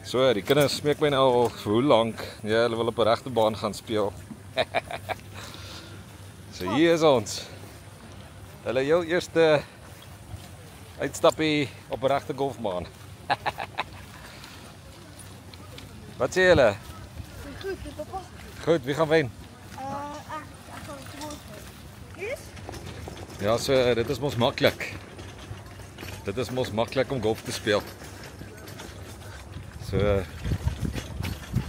So, die kinders smeek my nou al vir hoe lank. Ja, hulle wil op 'n regte baan gaan speel. So hier is ons. Hulle heel eerste uitstappie op 'n regte golfbaan. Wat sê julle? Goed, dit papa. Goed, wie gaan wen? Ek gaan dit môre. Yes? Ja, so dit is mos maklik. Dit is mos maklik om golf te speel. So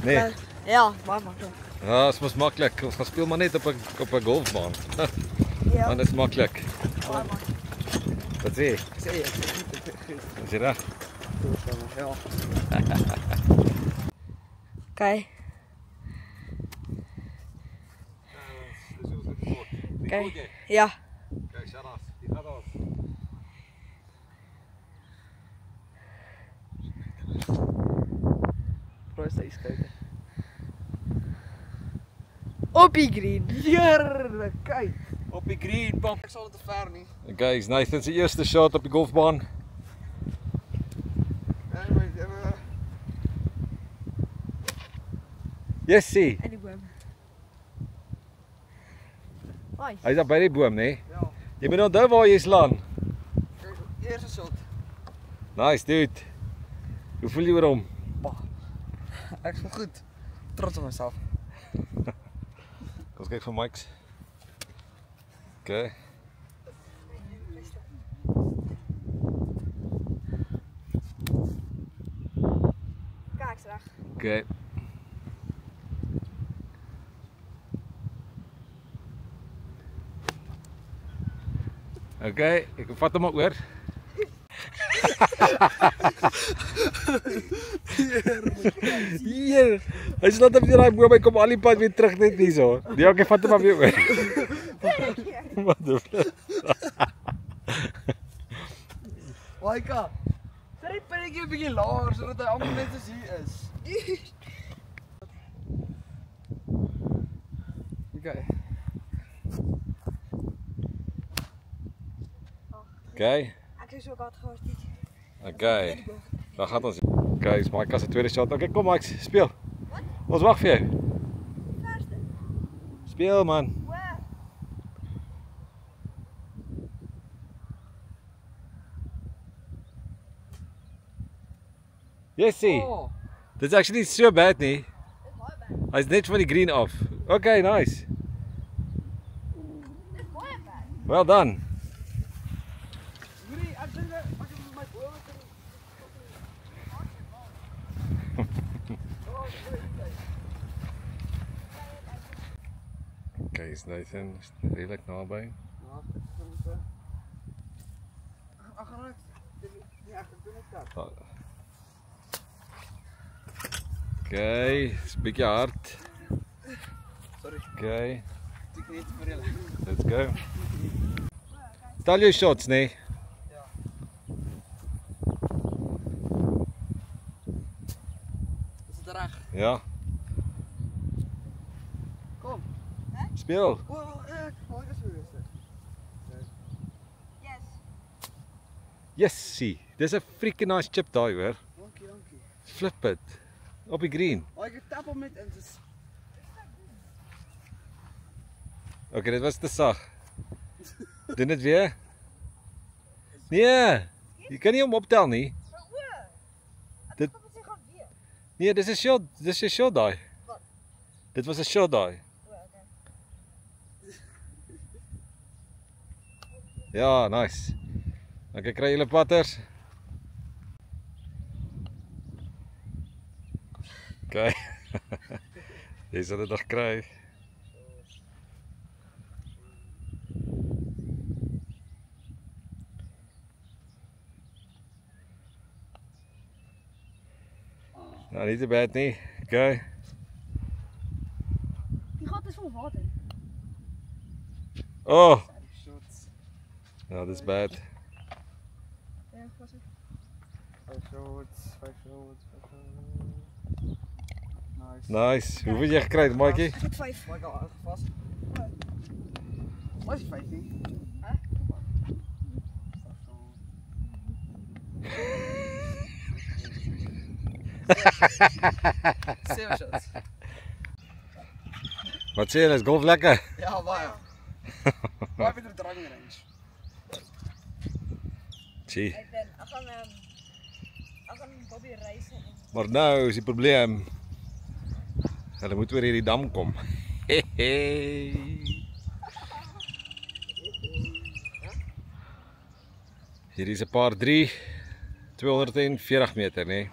nee. Ja, baie maklik. Ja, dit is mos maklik. Ons gaan speel maar net op 'n golfbaan. Ja. Want dit is maklik. Baie maklik. Wat sê jy? Sê jy, goed. Is jy reg? Ja. Okay. Okay. Ja. Kijk, Shanas, die gaat af. Probeer sy kyk. Op die green. Heerlik, kyk. Op die green, pap. Ek sal dit te ver nie. Okay, is Nathan se eerste shot op die golfbaan. Yes, see. In die boom. Nice. Hy's daar by die boom, né? Ja. Jy moet onthou waar jy slaan. Kyk, eerste shot. Nice, dude. Hoe voel jy oor hom? Ek voel goed. Trots op myself. Kom ons kyk vir Mike's. Okay. Kijk, reg. Okay. Okay, ek vat hom maar oor. Hier. Hy slaat op die daai boom, hy kom al die pad weer terug net hierso. Nee, okay, vat hom maar weer oor. Wat die Waika. Sit die pinnetjie 'n bietjie laer sodat hy amper net soos hier is. Okay. Okay. Ek is so gehad gehad. Okay. Dan gaan ons. Okay, is Mike se tweede shot. Okay, kom Mike, speel. Wat? Ons wag vir jou. Verste. Speel man. Waar? Jessie. Oh, Dit is actually so bad nie. Dis baie bad. Hy's net van die green af. Okay, nice. Dis baie bad. Well done. Hoorie, ek dink ek het my boom Okay, is Nathan redelijk naby. Ja, ek gaan net. Ja, ek doen dit daar. Okay, is 'n bietjie hard. Sorry, Okay, ek net vir julle. let's go. Tel jou shots, nee. Ja. Is dit reg? Ja, Kom. speel. O, ek maak dit so weer. Yes. Jessie, dis 'n freaking nice chip daai hoor. Dankie, dankie. Flip it. Op die green. Ek tap hom net in soos Okay, dit was te sag. Doen dit weer. Nee, jy kan nie hom optel nie. Maar o. Ek Dit- kom dit gaan weer. Nee, dis 'n shot, dis 'n shot daai. Wat? Dit was 'n shot daai. O, okay. Ja, nice. Okay, kry julle patters. Okay. Jy sal dit nog kry. Nou, nie te bad nie. Okay. Die gat is vol water. Oh, shots. ja, dis bad. Ja, was dit? 5 shots, 5 shots, 5 shots. Nice. Nice. Hoeveel het jy gekry, Maatjie? Ek het 5. Maar ek al vas. Was jy 15? Hæ? 7 shots. Wat sê jy, is golf lekker? Ja, baie. Baie beter driving range. Gee. Ek gaan Bobby reis en Maar nou is die probleem. Hulle moet oor hierdie dam kom. Hier is 'n paar 3 240 meter, nee.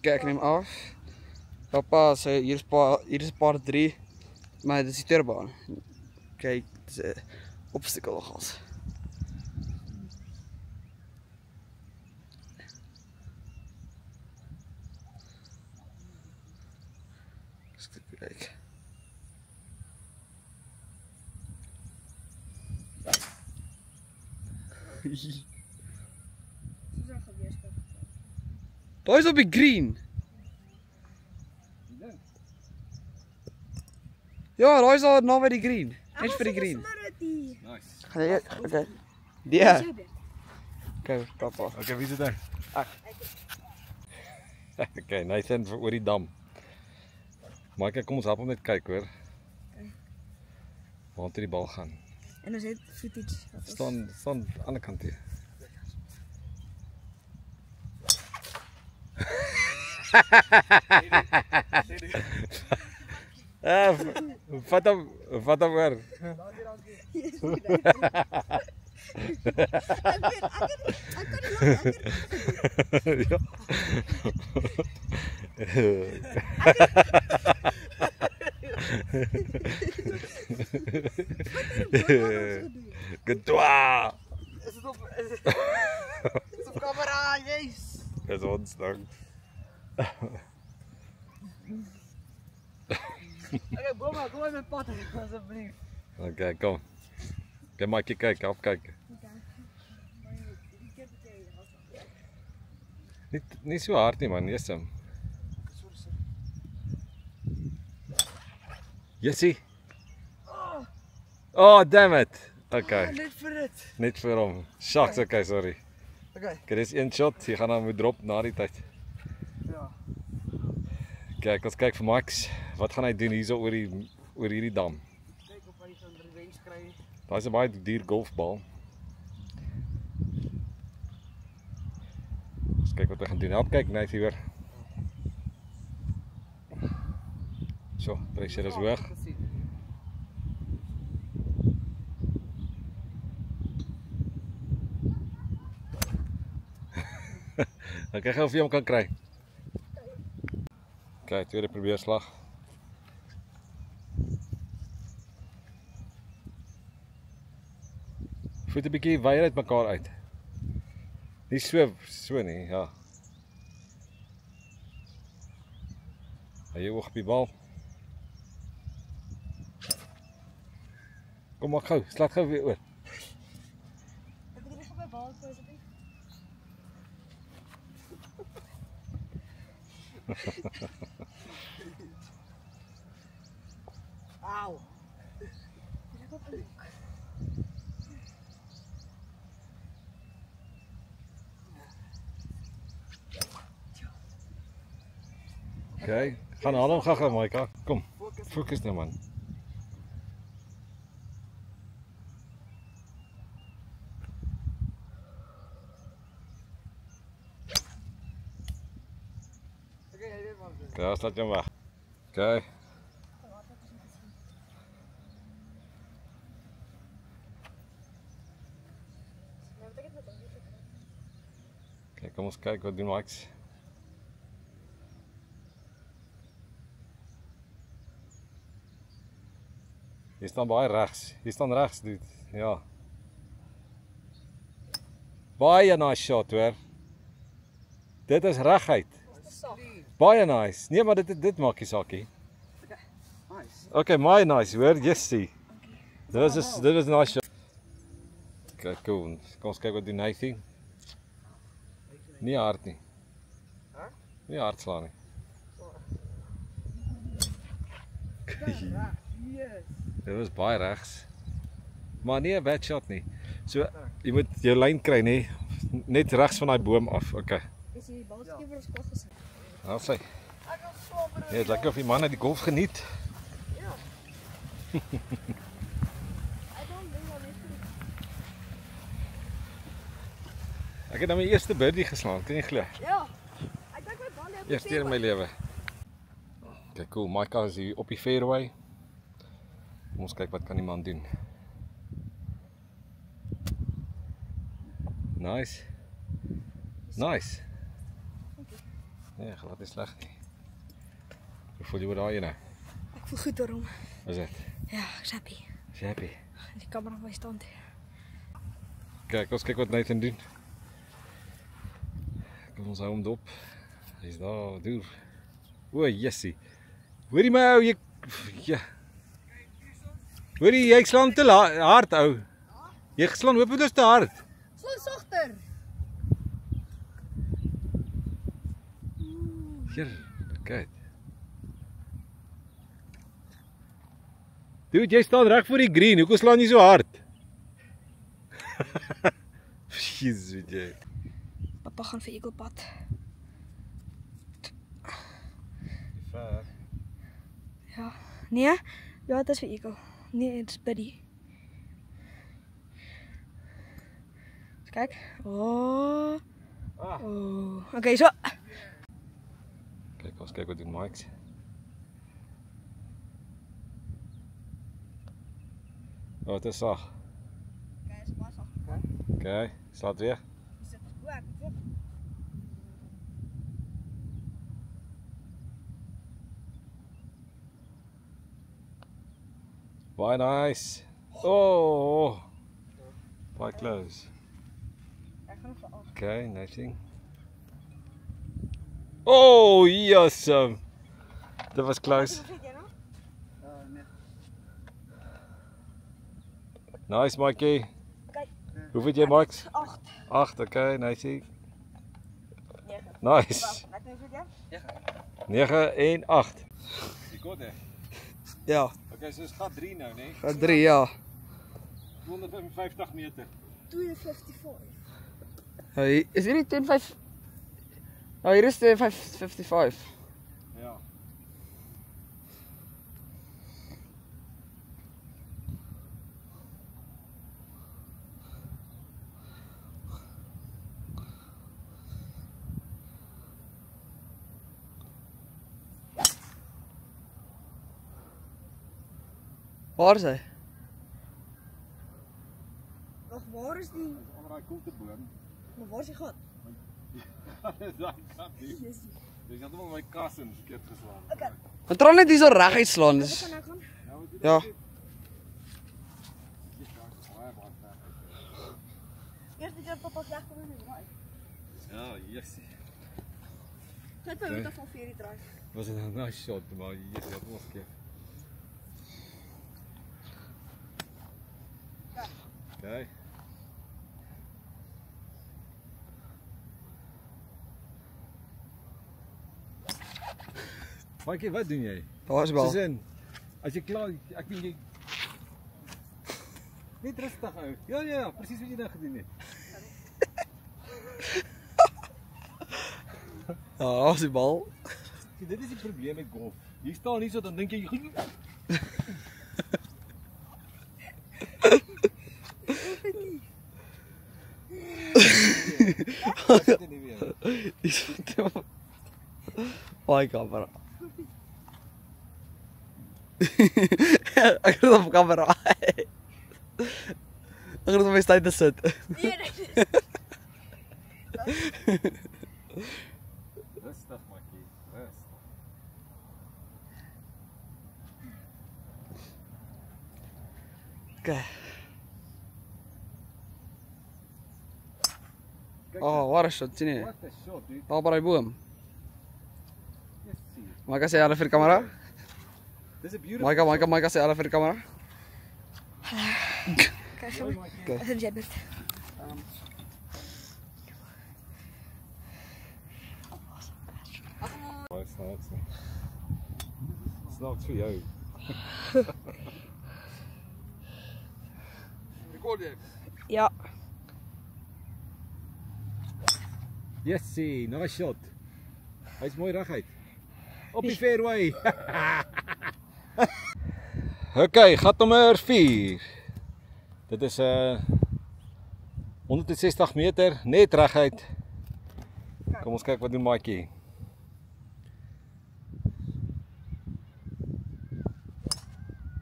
Kijk, neem af. Papa sê hier is paar 3, maar dit is die turbaan. Kijk, dit is 'n obstacle nogals. Kijk. Daar is op die green. Ja, daar is al naby die green. Net vir die green. Nice. Gaan jy? Okay. Ja. Okay, papa. Okay, wie is dit nou? Okay, Nathan vir oor die dam. Maak kom ons help hom net kyk hoor. Waar toe die bal gaan. En ons het footage. Staan aan die ander kant hier. Vat hom oor. Ja. Gedwa. Is dit op camera? Yes. Dis ons ding. Okay, Boma, kom in my pad asseblief. Okay, kom. Kyk maar kyk, afkyk. Nie so hard nie man, nee sim. Jessie. Oh, damn it. Okay. Net vir dit. Net vir hom. Shucks, okay, sorry. Okay. Okay, dis een shot. Jy gaan hom moet drop na die tyd. Ja. Kyk, ons kyk vir Max. Wat gaan hy doen hierso oor hierdie dam? Kyk of hy son revenge kry. Daai's 'n baie duur golfbal. Ons kyk wat hy gaan doen. Help kyk net hier hoor. So, pressure is hoog. Dan kyk of jy hom kan kry. Kyk, tweede probeerslag. Voet 'n bietjie weier uit mekaar uit. Nie so nie, ja. Hy oog op die bal. Kom maar gou, slaat gou weer oor. Ek het net op my bal asseblief. Au. Okay, gaan haal hom gou, Maika. Kom, fokus nou man. Ja, staat jy maar. Okay. Okay, kom ons kyk wat doen Max. Hier staan baie regs. Hier staan regs, dude. Ja. Baie nice shot hoor. Dit is reguit. Baie nice. Nee, maar dit maak nie saakie. Nice. Okay, my nice hoor. Jessie. Dit is nice shot. Okay, cool. Kom ons kyk wat doen Nathan. Nie hard nie. Hæ? Nie hard slaan nie. Yes. Dit was baie regs. Maar nie 'n bad shot nie. So jy moet jou lyn kry nê. net regs van daai boom af. Okay. Is die balskieper ons kos gesit? Daar sy. Ek wil slaap broer. Ja, dit lyk of die manne die golf geniet. Ja. I don't think I'll miss it. Ek het nou my eerste birdie geslaan, kan jy glo? Ja. Ek dink my bal het Eerste keer in my lewe. Okay, cool. Maika is hier op die fairway. Kom ons kyk wat kan die man doen. Nice. Nice. Nee, glad nie sleg nie. Hoe voel jy oor daai ene? Ek voel goed daarom. Wat is dit? Ja, ek's happy. Is jy happy? Die kamera op my stand. Kyk, ons kyk wat Nathan doen. Kom ons hou hom dop. Hy's daar, deur. O, jessie. Hoorie my ou, jy ja. Hoorie, jy slaan te hard ou. Jy geslaan hopeloos te hard. Slaan sagter. Hier, kyk. Dude, jy staan reg voor die green. Hoekom slaan jy so hard? Jesus, weet jy. Papa gaan vir eagle-pad. Ver. Ja. Nee. Ja, dit is vir eagle. Nee, dit is birdie. Kyk. Oh. Ah. Oh. Okay, so. Kyk, ons kyk wat doen Mike. Oh, dit is sag. Okay, is baie sag. Okay, slaat weer. Dis dit ook. Baie nice. Oh. Baie close. Ek gaan vir af. Okay, nothing. Oh, yes. Dit was close. Nice, Mikey. Okay. Hoeveel het jy, Max? 8. 8, okay, nice. 9. Nice. Wat nou vir jy? 9 en 8. Jy kon dit. Ja, Okay, so is gat 3 nou, né? gaat 3, ja. 255 meter. 255. Ja, is hier nie 10,5? Ja, hier is 10,55. Ja. Waar is hy? Wag, waar is die? Onder daai koelteboom. Maar waar is die gat? Daai kat hier. Yes. Dis het hom my kas in verkeerd geslaan. Okay. Want tron net hier so reguit slaan. Wat Dis kan ek gaan? ja. Eerste keer papa sleg kom in die draai. Ja, jessie. Net my moet af van 4 die draai. Was dit 'n nice shot, maar jessie het ons keer. Okay. Mikey, wat doen jy? Daar is bal. Soos in, as jy klaar, ek dink jy net rustig hou. Ja, ja, presies wat jy nou gedoen het. Ja, daar is die bal. Dit is die probleem met golf. Jy staan hier so dan dink jy Dis Baie kamera. Ek het op kamera. Ek het op my tyd te sit. Nee, nee. rustig, Mikey. Rustig. Okay. Oh, waar is dit? Sien jy? What a shot, dude. Daar by die boom. Jessie. Maak as jy alle vir die kamera. Dis 'n beautiful. Maak as jy alle vir die kamera. Kyk so. Okay. Dit is jabber. Baie snaaks nie. Snaaks vir jou. Rekord jy. Ja. Jessie, nice shot. Hy's mooi reguit. Op die fairway. Okay, gat nommer 4. Dit is 160 meter, net reguit. Kom ons kyk wat doen maatjie.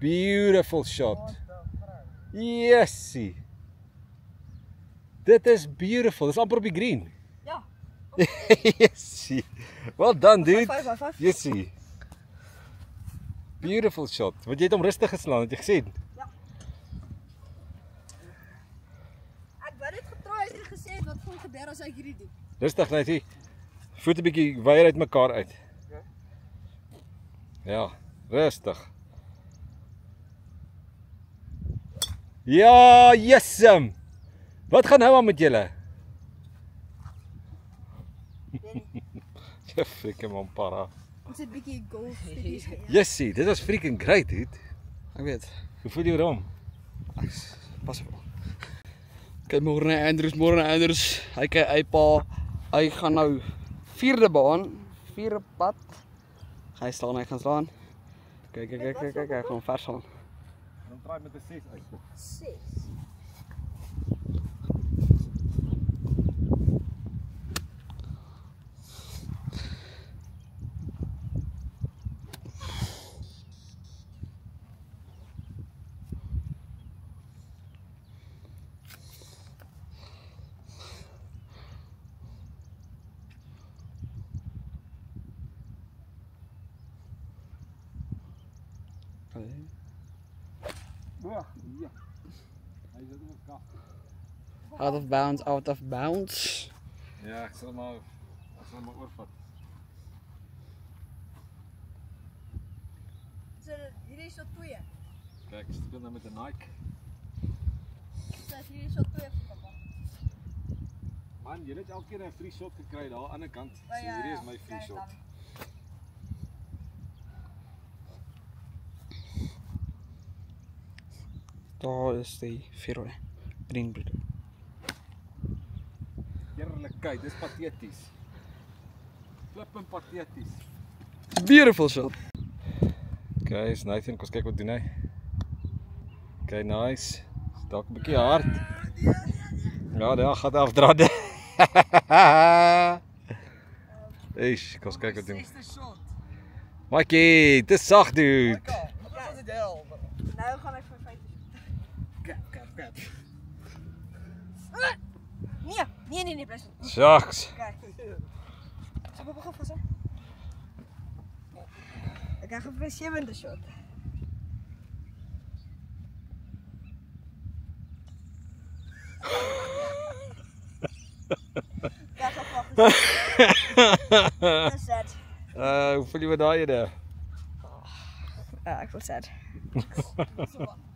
Beautiful shot. Jessie. Dit is beautiful. Dis amper op die green. Ja. Jessie. Well done, dude. High five. Jessie. Beautiful shot. Want jy het hom rustig geslaan, het jy gesien? Ja. Ek wou dit getrooi het en gesê het wat gaan gebeur as ek hierdie doen. Rustig net hier. Voet 'n bietjie weier uit mekaar uit. Ja, rustig. Ja, yesem. Wat gaan nou aan met julle? Ja, freaking man para. Ons het 'n bietjie golf studies gedoen. Jessie, dit was freaking great, dude. Ek weet. Hoe voel jy daarom? Pas op. Kyk môre Andrews. Hy gaan nou 4de baan, 4de pad. Hy gaan slaan. Kyk, hy gaan vers gaan. Dan draai met 'n 6 uit. 6. Ja. Hy is ook kaf. Out of bounds. Ja, ek sal maar oorvat. So hierdie is tot 2. Kyk, ek speel nou met 'n Nike. So hierdie is tot 2 vir pappa. Man, jy het elke keer 'n free shot gekry daar aan die ander kant. So Ja, hierdie is ja, my free kry dit shot. dan. Daar is die fairway. Greenbrick. Eerlikheid, dis pateties. Flippin pateties. Beautiful shot. Okay, is Nathan, kom ons kyk wat doen hy. Okay, nice. Is dalk 'n bietjie hard. Ja, daar gaan afdraande. Eish, kom ons kyk wat doen. 6de shot. Mikey, dis sag dude. Wat is dit hel? Nou gaan ek vir 5. Kap. Nee, bly so. Shucks. Kyk. So pappa gaan vas. Ek gaan vir 7de shot. Ja, gaan vas. Dis sad. Hoe voel jy met daai ene? Ja, ek voel sad.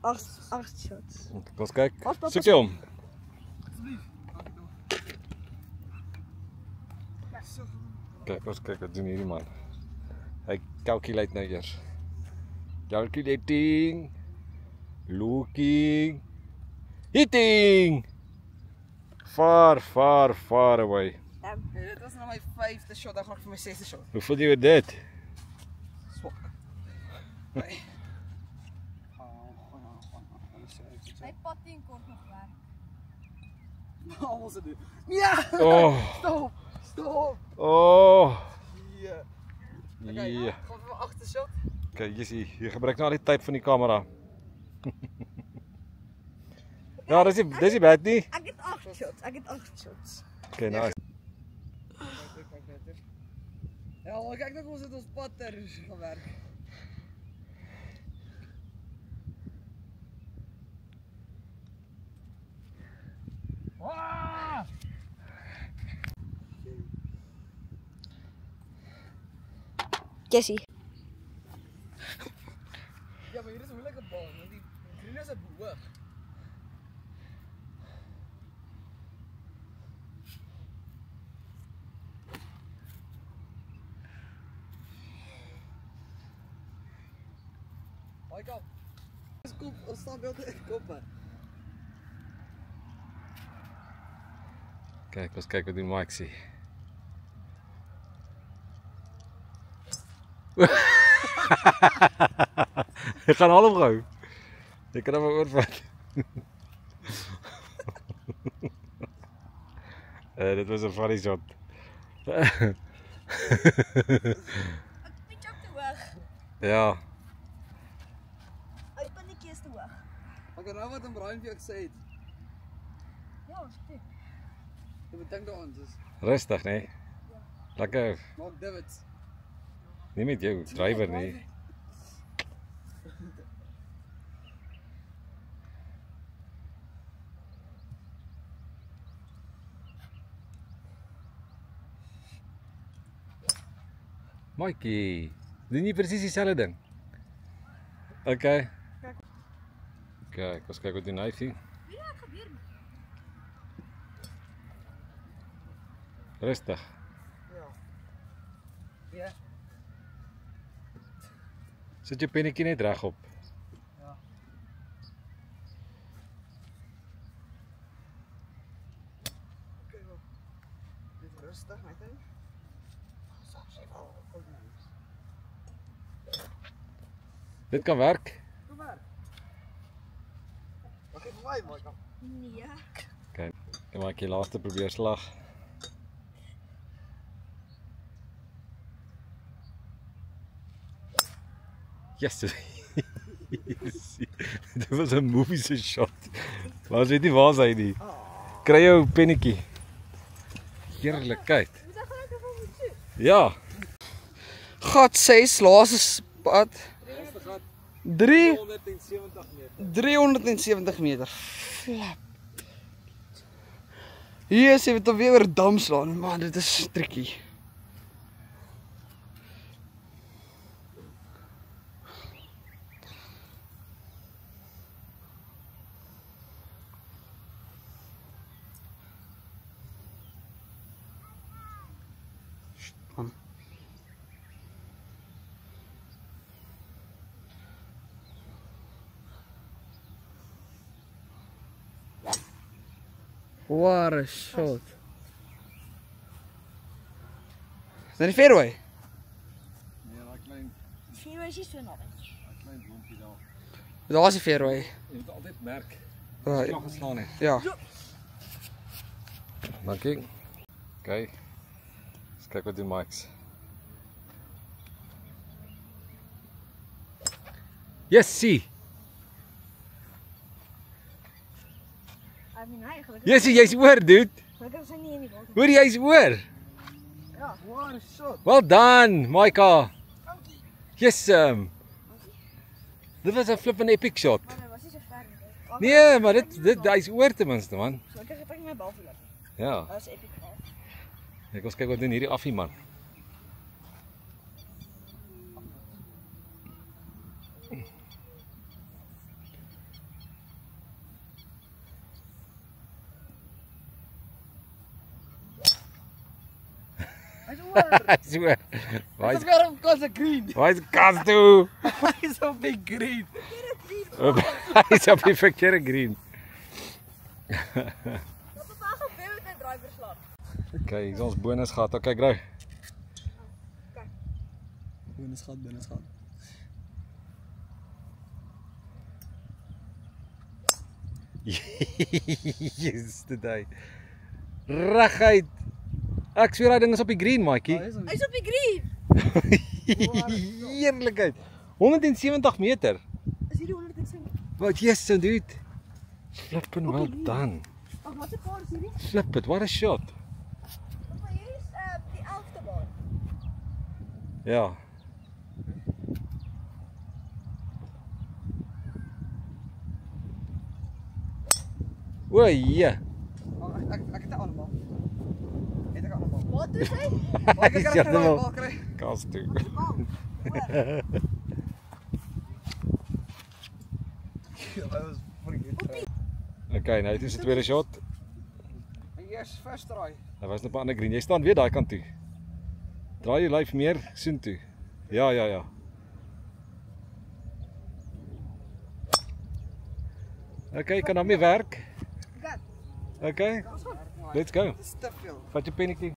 8 shots. Kom ons kyk. Pas, pas, Soek jy hom. Kyk, ons kyk wat doen hierdie man. Hy calculate nou eers. Calculating. Looking. Hitting. Far away. Dit was nou my 5de shot, dan gaan ek vir my 6de shot. Hoe voel jy met dit? Swak. Nee. My potting kort nog werk. Nou, wat se doen? Ja! Oh. Stop. Oh. Ja. Ja. Gaan vir my 8de shot. Kyk, jy gebruik nou al die tyd van die kamera. Ja, dis nie bad nie. Ek het 8 shots. Okay, nice. Ja, maar kyk net hoe ons patter gewerk. Jessie. Ja, maar hier is 'n moeilike baan, want die green is 'n hoog. Hoi kop. Dis kop, ons staan beelde in koppe. Kyk, ons kyk wat die Mike sê. Ek gaan al hom gou. Jy kan hom oorvat. Dit was 'n funny shot. Ek pitch op te hoog. Ja. Uit pannetjie is te hoog. Okay, nou wat Brian vir jou gesê het. Ja, ons het. Jy moet dink daaraan, dis Rustig, nee. Lekker. maak divots. Nie met jou drywer nie. Mikey, doen jy presies dieselfde ding? Okay. Kyk, ons kyk wat die knifie. Ja, ek gebeur nie. Rustig. Ja. Sit jou pennetjie net regop. Ja. Okay, wel. Net rustig, my ding. Dit kan werk. Kom maar. Wat het my, Michael? Nee. Kyk, jy maak jy laaste probeer slag. Yes. Dit was 'n movie se shot. Maar as weet nie waar hy nie. Kry jou pennetjie. Heerlikheid. Moet ek gou van moet soek? Ja. Gat 6 laaste spat. 370 meter. Flap. Hier is dit weer oor dam slaan. Man, dit is tricky. What a shot. Is dat die fairway? Nee, daai klein Sien jy is so naby. blompie daar. Daar is die fairway. Jy moet altyd merk. Ja, Slag geslaan het. ja. Dankie. Okay. Eens kyk wat doen Mike's. Yes, see. I mean, hy gelukkig. Yes, jy's oor, dude. Gelukkig is hy nie in die water. Hoor jy's oor. Ja. What a shot. Well done, Micah. Dankie. Yes, dit was 'n flippin' epic shot. Maar hy was nie so ver nie. Nee, maar dit hy's oor ten minste, man. Gelukkig het ek nie my bal verloor. Ja. Dat is epic bal. Ek ons kyk wat doen hierdie affie man. Hy's oor. Hy's oor. Hy's weer op kans green. Hy's kas toe. Hy's op die green. Hy's op die verkeerde green. Dat het wel gebeur met 'n driver slag. Okay, hier is ons bonus gat. Okay, gou. Bonus gat. Yes, today. Reguit. Ek sweer daai ding is op die green, maatjie. Hy's op die green. Heerlikheid. 170 meter. Is hierdie 170? Wat yes, so dude. Flippin' well done. Ag, wat 'n paar is hierdie? Flip it, what a shot. Maar hier is die 11de baan. Ja. O, ja. Ek het allemaal. Het ek allemaal. Wat doen hy? Ek kan Ja, net nou wel. bal kry. Kas toe. That was pretty good. Okay, nou dit is die tweede shot. Yes, first try. Hy was net op 'n ander green. Jy staan weer daai kant toe. Draai jou lyf meer soontoe. Ja, ja, ja. Okay, kan hom nie werk. Gaan. Okay. Let's go. Dis te veel. Vat jou pennetjie.